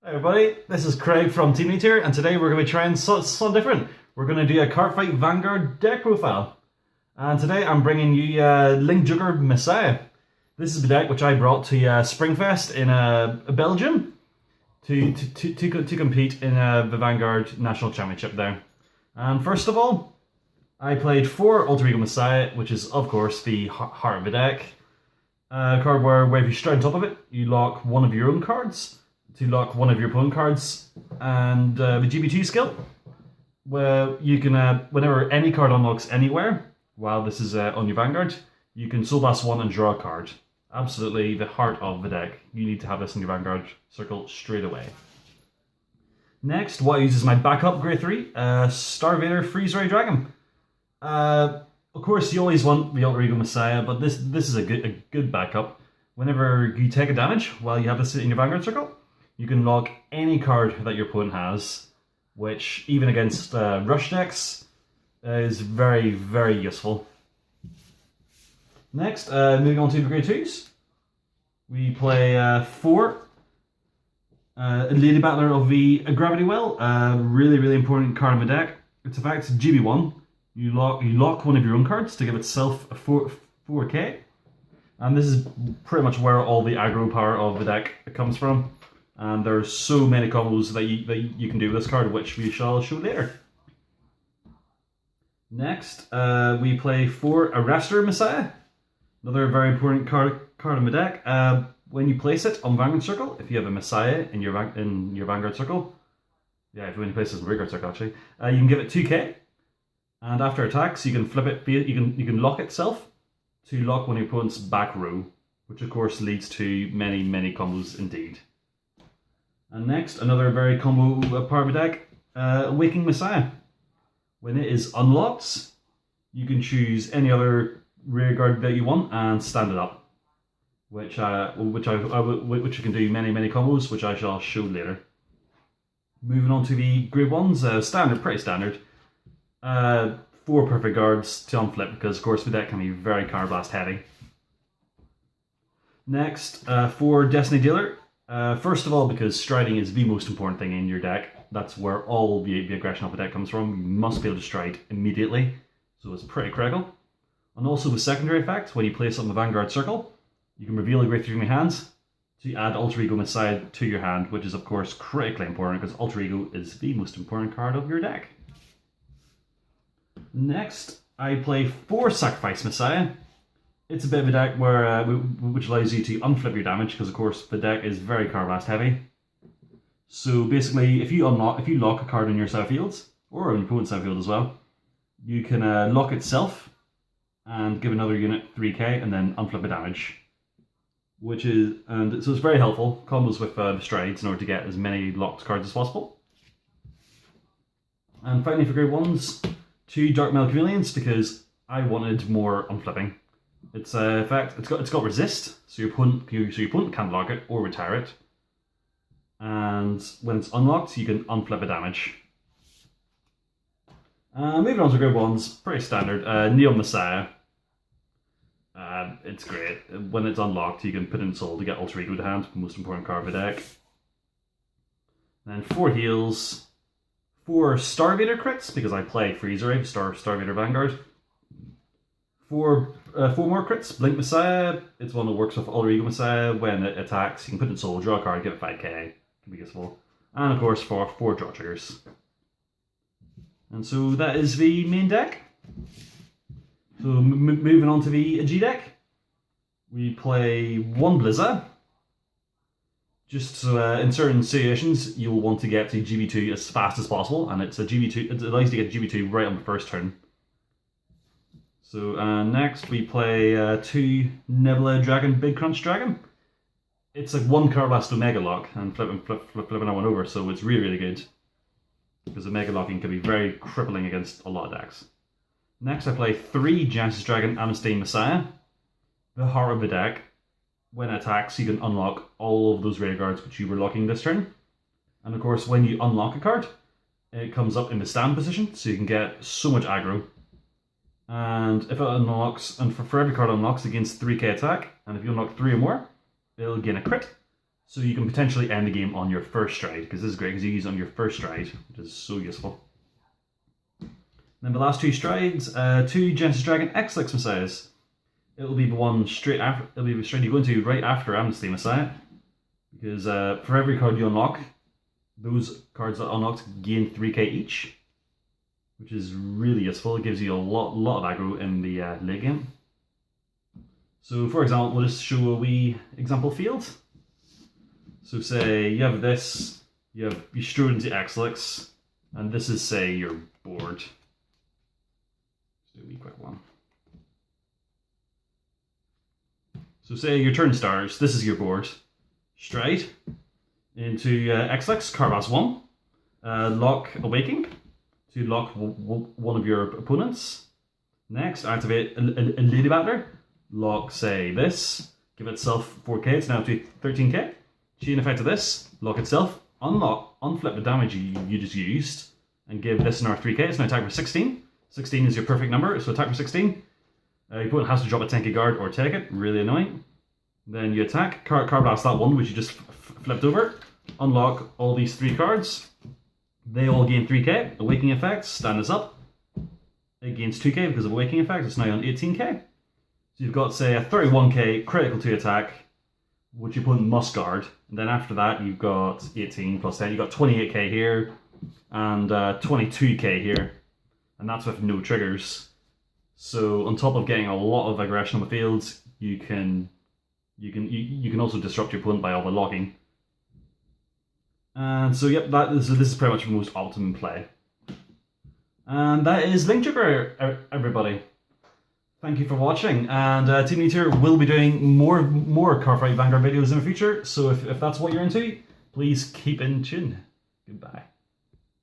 Hey everybody, this is Craig from Team Eater, and today we're going to be trying something different. We're going to do a Cardfight Vanguard deck profile. And today I'm bringing you Link Joker Messiah. This is the deck which I brought to Springfest in Belgium to compete in the Vanguard National Championship there. And first of all, I played 4 Alter Ego Messiah, which is of course the heart of the deck. A card where if you strike on top of it, you lock one of your own cards to lock one of your opponent cards, and the GB2 skill, where you can, whenever any card unlocks anywhere, while this is on your Vanguard, you can Soul Blast 1 and draw a card. Absolutely the heart of the deck. You need to have this in your Vanguard circle straight away. Next, what I use is my backup Grade 3, Star Vader Freeze Ray Dragon. Of course, you always want the Alter Ego Messiah, but this is a good backup. Whenever you take a damage while you have this in your Vanguard circle, you can lock any card that your opponent has, which even against rush decks is very, very useful. Next, moving on to the Grade 2s, we play 4 Lady Battler of the Gravity Well, really, really important card in the deck. Its effect is GB1. You lock one of your own cards to give itself a 4K, and this is pretty much where all the aggro power of the deck comes from. And there's so many combos that you can do with this card, which we shall show later. Next, we play 4 Arrestor Messiah, another very important card in the deck. When you place it on Vanguard Circle, if you have a Messiah in your Vanguard Circle, when you place it in Vanguard Circle actually, you can give it 2K, and after attacks you can flip it. You can lock itself to lock one of your opponent's back row, which of course leads to many combos indeed. And next, another very combo part of the deck, Waking Messiah. When it is unlocked, you can choose any other rear guard that you want and stand it up, which you can do many combos, which I shall show later. Moving on to the Grade 1s, pretty standard. 4 perfect guards to unflip, because of course the deck can be very card blast heavy. Next, 4 Destiny Dealer. First of all, because striding is the most important thing in your deck. That's where all the aggression of the deck comes from. You must be able to stride immediately, so it's pretty critical. And also the secondary effect, when you place it on the Vanguard Circle, you can reveal a Grade 3 from your hands to add Alter Ego Messiah to your hand, which is of course critically important because Alter Ego is the most important card of your deck. Next, I play 4 Sacrifice Messiah. It's a bit of a deck where which allows you to unflip your damage, because of course the deck is very card blast heavy. So basically, if you lock a card in your side fields, or on your opponent's side field as well, you can lock itself and give another unit 3K and then unflip a damage. So it's very helpful, combos with the strides in order to get as many locked cards as possible. And finally for Grade 1s, 2 Dark Mail Chameleons, because I wanted more unflipping. Its effect, it's got resist, so your opponent can't lock it or retire it. And when it's unlocked, you can unflip a damage. Moving on to Grade 1s, pretty standard. Neon Messiah. It's great. When it's unlocked, you can put in Soul to get Alter Ego to hand, the most important card of the deck. Then 4 heals, 4 Star Vader crits, because I play Freeze Ray, Star Vader Vanguard. 4 more crits. Blink Messiah, it's one that works with Alter Ego Messiah. When it attacks, you can put in Soul, draw a card, give it 5K. Can be useful. And of course, 4 draw triggers. And so that is the main deck. So moving on to the G deck, we play 1 Blizza. Just so in certain situations, you'll want to get to GB2 as fast as possible, and it's a GB2. It allows you to get GB2 right on the first turn. So next we play 2 Nebula Dragon Big Crunch Dragon. It's like 1 card blast Omega Lock and flipping that one over, so it's really good. Because Omega Locking can be very crippling against a lot of decks. Next I play 3 Genesis Dragon Amnesty Messiah. The heart of the deck. When it attacks, you can unlock all of those rare guards which you were locking this turn. And of course, when you unlock a card, it comes up in the stand position, so you can get so much aggro. And if it unlocks, and for every card it unlocks, it gains 3K attack, and if you unlock 3 or more, it'll gain a crit, So you can potentially end the game on your first stride, because this is great because you use it on your first stride, which is so useful. Then the last 2 strides, 2 Genesis Dragon X-Lix Messiahs. It'll be the one straight after. It'll be the stride you go into right after Amnesty Messiah, because for every card you unlock, those cards that unlocked gain 3k each, which is really useful. It gives you a lot of aggro in the late game. So, for example, we'll just show a wee example field. So, say you have this, you strew it into X-Lix, and this is, say, your board. Just do a wee quick one. So, say your turn starts. This is your board. Stride into X-Lix, Cardfight 1. Lock Awakening to lock one of your opponents. Next, activate a Lady Battler. Lock, say, this. Give itself 4k. It's now up to 13k. Chain effect of this. Lock itself. Unlock. Unflip the damage you just used. And give this another 3k. It's now attack for 16. 16 is your perfect number, so attack for 16. Your opponent has to drop a 10k guard or take it. Really annoying. Then you attack. Card blast that one, which you just flipped over. Unlock all these 3 cards. They all gain 3k. Awakening effects. Stand this up. It gains 2k because of Awakening effects. It's now on 18k. So you've got, say, a 31k critical to attack, which your opponent must guard. And then after that, you've got 18 plus 10. You've got 28k here and 22k here. And that's with no triggers. So on top of getting a lot of aggression on the field, you can also disrupt your opponent by all the locking. And so yep, this is pretty much the most optimum play. And that is Link Jupiter, everybody. Thank you for watching, and Team Meteor will be doing more Cardfight Vanguard videos in the future, so if that's what you're into, please keep in tune. Goodbye.